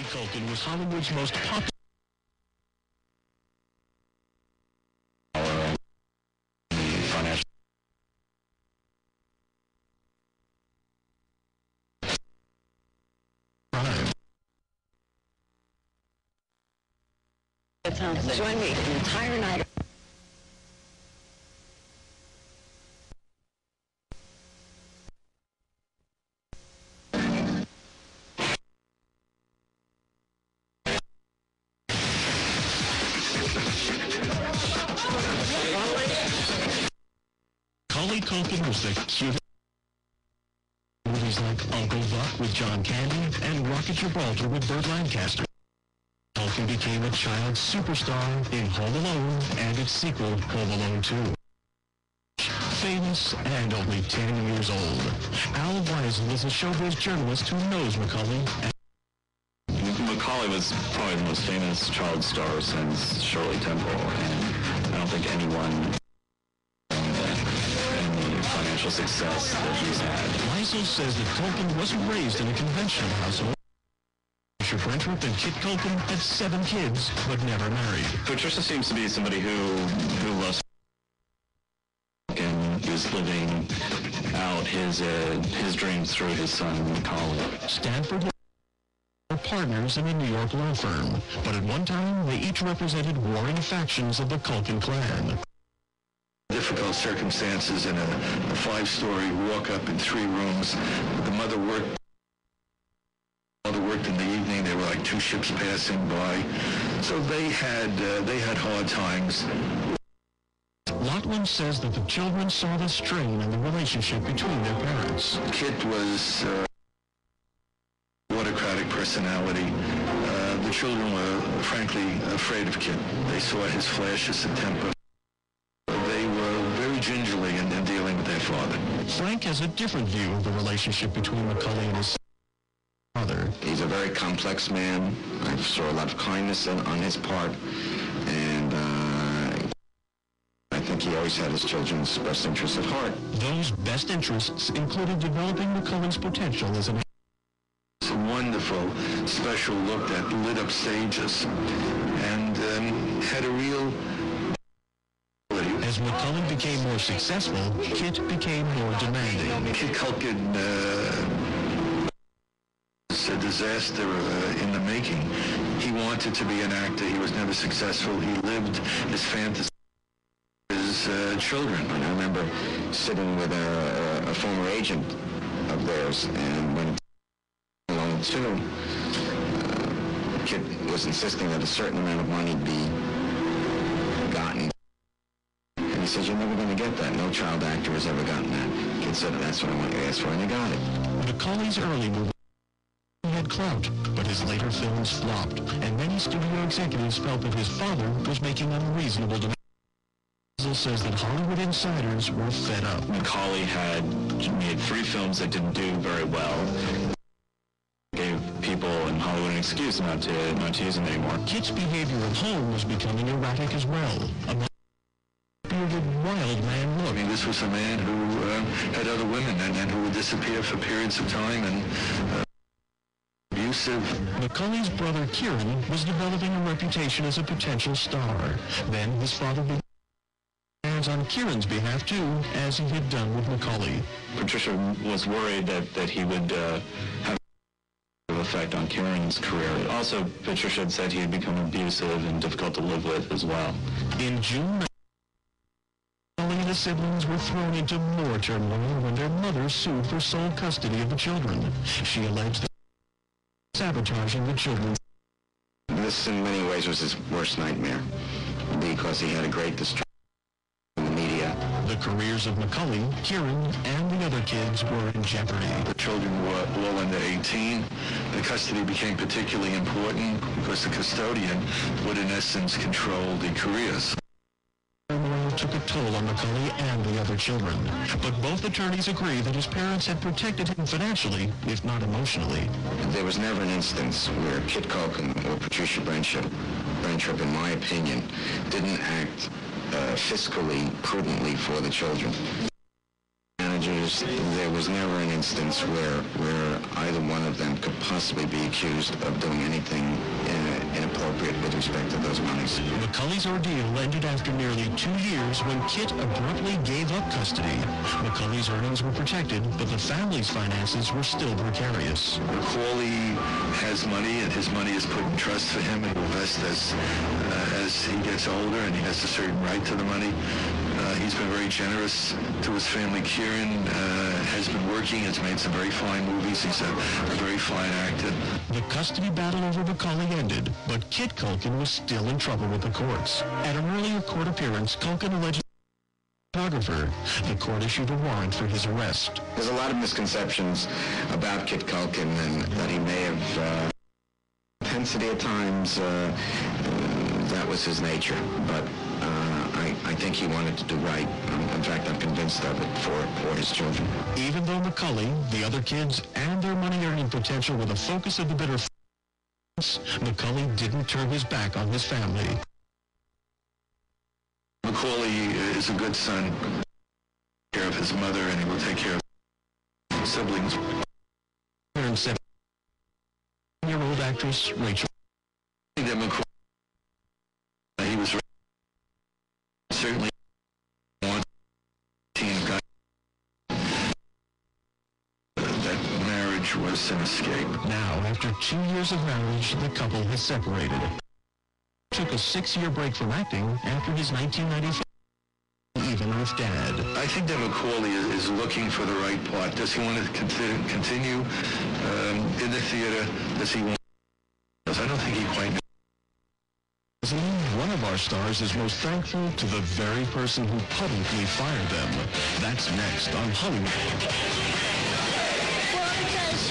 Culkin was Hollywood's most popular financial. Join me an entire night. Macaulay Culkin was the cutest. Movies like Uncle Buck with John Candy and Rocket Gibraltar with Burt Lancaster. Culkin became a child superstar in Home Alone and its sequel, Home Alone 2. Famous and only 10 years old, Al Weisel is a showbiz journalist who knows Macaulay. Macaulay was probably the most famous child star since Shirley Temple, and I don't think anyone any financial success that he's had. Weisel says that Culkin wasn't raised in a conventional household. Patricia Brentrup and Kit Culkin had 7 kids, but never married. Patricia seems to be somebody who loves and is living out his dreams through his son Macaulay. Stanford were partners in a New York law firm, but at one time they each represented warring factions of the Culkin clan. Difficult circumstances in a 5-story walk-up in 3 rooms. The mother worked in the evening. They were like 2 ships passing by. So they had hard times. Loughlin says that the children saw the strain in the relationship between their parents. Kit was autocratic personality. The children were, frankly, afraid of Kit. They saw his flashes of temper. They were very gingerly in dealing with their father. Frank has a different view of the relationship between Macaulay and his father. He's a very complex man. I saw a lot of kindness on his part, and I think he always had his children's best interests at heart. Those best interests included developing Macaulay's potential as an It's a wonderful, special look that lit up stages and had a real... As Macaulay became more successful, Kit became more demanding. Kit Culkin was a disaster in the making. He wanted to be an actor. He was never successful. He lived his fantasy. His children. And I remember sitting with a former agent of theirs, and when along too, Kit was insisting that a certain amount of money be gotten. And he said, "You're never going to get that. No child actor has ever gotten that." Kit said, "That's what I want you to ask for," and he got it. Macaulay's early movies had clout, but his later films flopped, and many studio executives felt that his father was making unreasonable demands. Says that Hollywood insiders were fed up. Macaulay had made 3 films that didn't do very well. Gave people in Hollywood an excuse not to use him anymore. Kit's behavior at home was becoming erratic as well. A bearded, wild man look. I mean, this was a man who had other women and who would disappear for periods of time and abusive. Macaulay's brother Kieran was developing a reputation as a potential star. Then his father began on Kieran's behalf too, as he had done with Macaulay. Patricia was worried that he would have an effect on Kieran's career. Also, Patricia had said he had become abusive and difficult to live with as well. In June, Macaulay and his siblings were thrown into more turmoil when their mother sued for sole custody of the children. She alleged that sabotaging the children. This, in many ways, was his worst nightmare, because he had a great distress. The careers of Macaulay, Kieran, and the other kids were in jeopardy. The children were all under 18. The custody became particularly important because the custodian would, in essence, control the careers. Turmoil took a toll on Macaulay and the other children, but both attorneys agree that his parents had protected him financially, if not emotionally. There was never an instance where Kit Culkin or Patricia Brentrup, in my opinion, didn't act fiscally prudently for the children. Managers years, there was never an instance where either one of them could possibly be accused of doing anything inappropriate with respect to those monies. Macaulay's ordeal ended after nearly 2 years when Kit abruptly gave up custody. Macaulay's earnings were protected, but the family's finances were still precarious. Macaulay has money, and his money is put in trust for him and will invest as he gets older, and he has a certain right to the money. He's been very generous to his family. Kieran has been working, has made some very fine movies. He's a very fine actor. The custody battle over Macaulay ended, but Kit Culkin was still in trouble with the courts. At an earlier court appearance, Culkin alleged photographer. The court issued a warrant for his arrest. There's a lot of misconceptions about Kit Culkin, and that he may have intensity at times. That was his nature, but I think he wanted to do right. In fact, I'm convinced of it for his children. Even though Macaulay, the other kids, and their money-earning potential were the focus of the bitter Macaulay didn't turn his back on his family. Macaulay is a good son. Take care of his mother, and he will take care of his siblings. 7-year-old actress Rachel. He was certainly that marriage was an escape. Now, after 2 years of marriage, the couple has separated. Took a 6-year break from acting after his 1995 even with Dad. I think that Macaulay is looking for the right part. Does he want to continue in the theater? Does he want? I don't think he quite knows. One of our stars is most thankful to the very person who publicly fired them. That's next on Hollywood. Well, because,